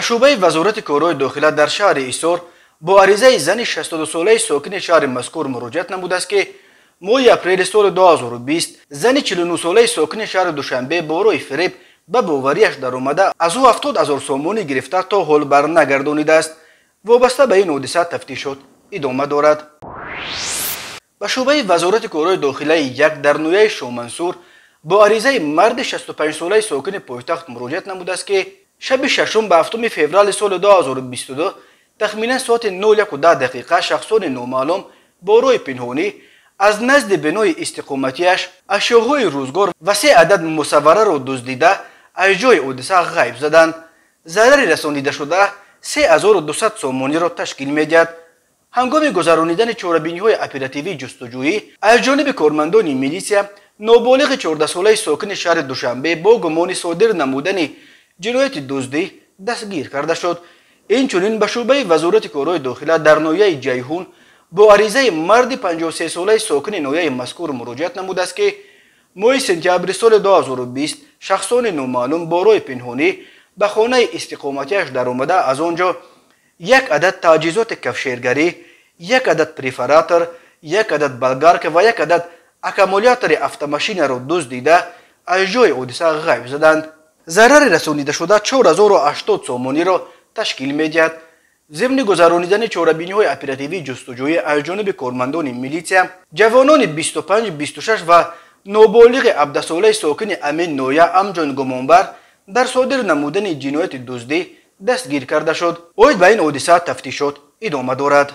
به شعبه وزارت کارهای داخله در شهر ایسار با عریضه زن 62 ساله ساکن شهر مذکور مراجعت نموده است که ماه اپریل سال 2020 زن 49 ساله ساکن شهر دوشنبه با روی فریب به باوریش در آمده از او 70,000 سومانی گرفته تا حال برنگردانیده است. وابسته به این حادثه تفتیشات ادامه دارد. به شعبه وزارت کارهای داخله یک در نویه شامنصور با عریضه مرد 65 ساله ساکن پایتخت مراجعت نموده است که شب ششم به 7 فوریه سال 2022 تخمینا ساعت 9:10 شخصان نامعلوم با روی پنهانی از نزد بنای استقامتیش اشیاءهای روزگار و 3 عدد مصوره را دزدیده از جای حادثه غیب زدند. ضرر رسانیده شده 3200 سومانی را تشکیل می‌دهد. هنگام گذرانیدن چاره‌بینی‌های اپراتیوی جستجویی از جانب کارمندان میلیسیا نابالغ 14 ساله ساکن شهر دوشنبه با گمان صادر نمودن جنایت دزدی دستگیر کرده شد. اینچنین به شعبه وزارت کارهای داخله در ناحیه جیهون با عریضه مرد 53 ساله ساکن ناحیه مذکور مراجعت نموده است که ماه سپتامبر سال 2020 شخصان نامعلوم با روی پنهانی به خانه استقامتیش در آمده از آنجا 1 عدد تجهیزات کفشیرگری، 1 عدد پریفراتور، 1 عدد بلگارک و 1 عدد اکامولیاتور افت-ماشین را دزدیده از جای حادثه غیب زدند. ضرر رسانیده شده 4080 سومانی را تشکیل می‌دهد. ضمن گذرانیدن چاره‌بینی‌های اپراتیوی جستجویی از جانب کارمندان میلیسیا جوانان 25، 26 و نابالغ 17 ساله ساکن امین نویه همچون گمانبر در صادر نمودن جنایت دزدی دستگیر کرده شد. اوید به این حادثه تفتیشات ادامه دارد.